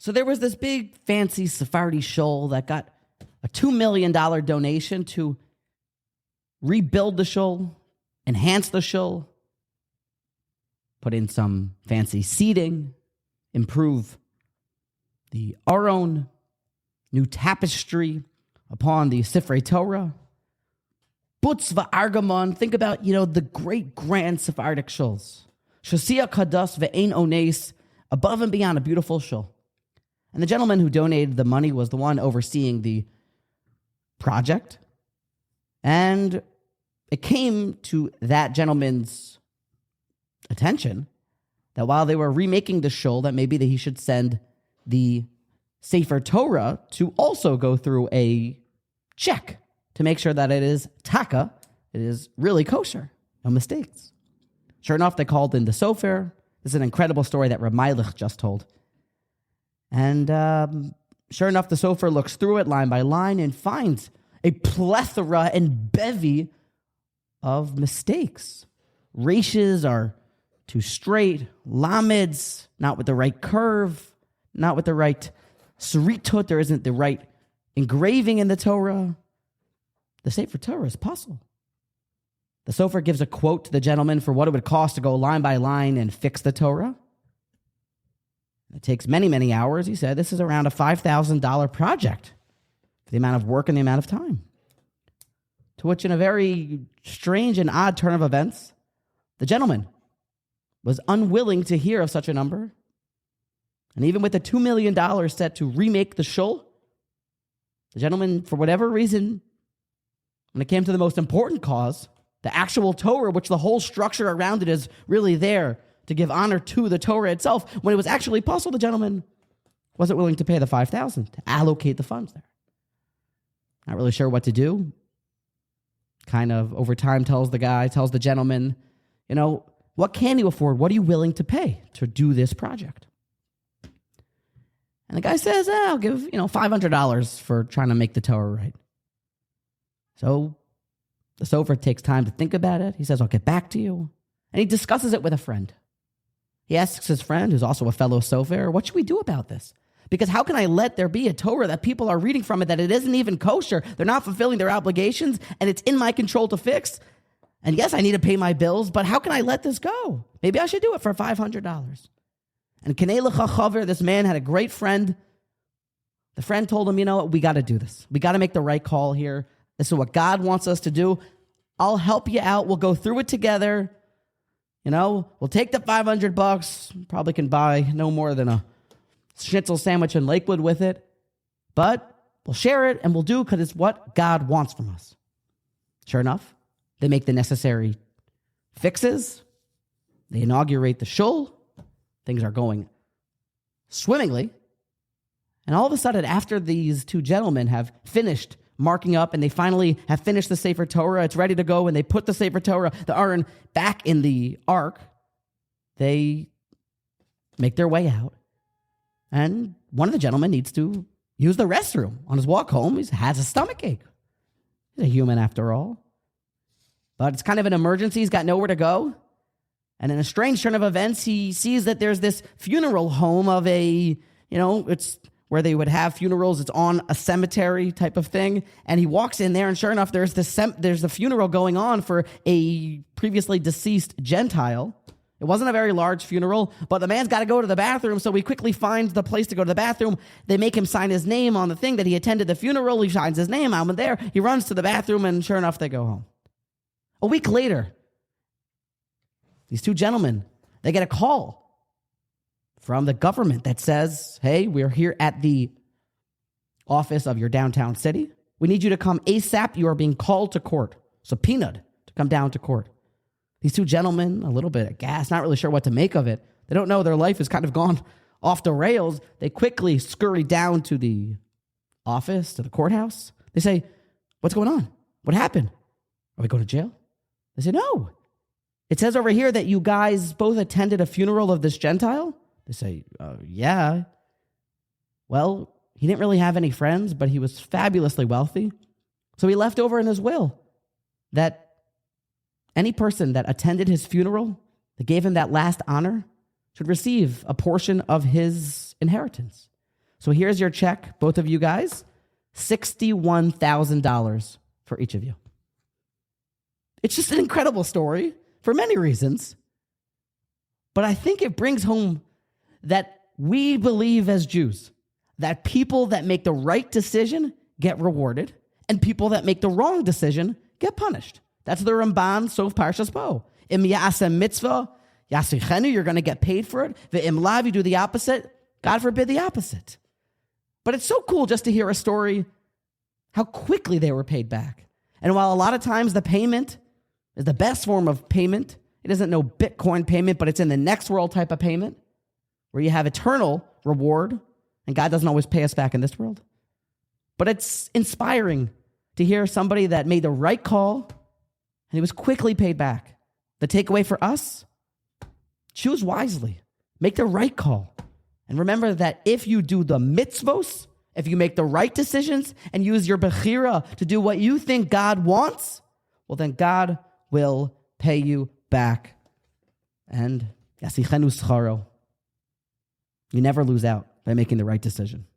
So there was this big fancy Sephardi shul that got a $2 million donation to rebuild the shul, enhance the shul, put in some fancy seating, improve the errand, new tapestry upon the Sifrei Torah, Butz v'argamon. Think about, the great grand Sephardic shuls. Shasia kadas ve'ein ones, above and beyond a beautiful shul. And the gentleman who donated the money was the one overseeing the project. And it came to that gentleman's attention that while they were remaking the shul, that maybe that he should send the Sefer Torah to also go through a check to make sure that it is taka, it is really kosher, no mistakes. Sure enough, they called in the sofer. This is an incredible story that Reb Meilech just told. And sure enough, the sofer looks through it line by line and finds a plethora and bevy of mistakes. Reishes are too straight, lamids not with the right curve, not with the right saritut, there isn't the right engraving in the Torah. The Sefer Torah is puzzle. The sofer gives a quote to the gentleman for what it would cost to go line by line and fix the Torah. It takes many, many hours. He said this is around a $5,000 project for the amount of work and the amount of time. To which, in a very strange and odd turn of events, the gentleman was unwilling to hear of such a number. And even with the $2 million set to remake the shul, the gentleman, for whatever reason, when it came to the most important cause, the actual Torah, which the whole structure around it is really there to give honor to the Torah itself, when it was actually possible, the gentleman wasn't willing to pay the $5,000 to allocate the funds there. Not really sure what to do. Kind of over time tells the gentleman, what can you afford? What are you willing to pay to do this project? And the guy says, I'll give, $500 for trying to make the Torah right. So the sofer takes time to think about it. He says, I'll get back to you. And he discusses it with a friend. He asks his friend, who's also a fellow sofer, what should we do about this? Because how can I let there be a Torah that people are reading from it that it isn't even kosher? They're not fulfilling their obligations, and it's in my control to fix. And yes, I need to pay my bills, but how can I let this go? Maybe I should do it for $500. And Kanei L'cha Chaver, this man had a great friend. The friend told him, what? We got to do this. We got to make the right call here. This is what God wants us to do. I'll help you out. We'll go through it together. We'll take the $500. Probably can buy no more than a schnitzel sandwich in Lakewood with it. But we'll share it and we'll do because it's what God wants from us. Sure enough, they make the necessary fixes. They inaugurate the shul. Things are going swimmingly. And all of a sudden, after these two gentlemen have finished marking up and they finally have finished the Sefer Torah, it's ready to go, and they put the Sefer Torah, the errand, back in the ark, they make their way out. And one of the gentlemen needs to use the restroom on his walk home. He has a stomach ache. He's a human after all. But it's kind of an emergency. He's got nowhere to go. And in a strange turn of events, he sees that there's this funeral home of it's where they would have funerals. It's on a cemetery type of thing. And he walks in there, and sure enough, there's a funeral going on for a previously deceased Gentile. It wasn't a very large funeral, but the man's got to go to the bathroom, so he quickly finds the place to go to the bathroom. They make him sign his name on the thing that he attended the funeral. He signs his name. I'm there. He runs to the bathroom, and sure enough, they go home. A week later, these two gentlemen, they get a call from the government that says, hey, we're here at the office of your downtown city. We need you to come ASAP. You are being called to court, subpoenaed to come down to court. These two gentlemen, a little bit aghast, not really sure what to make of it. They don't know, their life has kind of gone off the rails. They quickly scurry down to the office, to the courthouse. They say, what's going on? What happened? Are we going to jail? They say, no. It says over here that you guys both attended a funeral of this Gentile. They say, yeah. Well, he didn't really have any friends, but he was fabulously wealthy. So he left over in his will that any person that attended his funeral, that gave him that last honor, should receive a portion of his inheritance. So here's your check, both of you guys, $61,000 for each of you. It's just an incredible story for many reasons. But I think it brings home that we believe as Jews that people that make the right decision get rewarded and people that make the wrong decision get punished. That's the Ramban, Sof Parshas Bo. Im ya'aseh mitzvah, yasichenu, you're going to get paid for it. Ve'im lav, you do the opposite. God forbid the opposite. But it's so cool just to hear a story how quickly they were paid back. And while a lot of times the payment is the best form of payment, it isn't no Bitcoin payment, but it's in the next world type of payment where you have eternal reward, and God doesn't always pay us back in this world. But it's inspiring to hear somebody that made the right call and he was quickly paid back. The takeaway for us, choose wisely, make the right call. And remember that if you do the mitzvos, if you make the right decisions and use your bechira to do what you think God wants, well, then God will pay you back. And yasichenu scharo. You never lose out by making the right decision.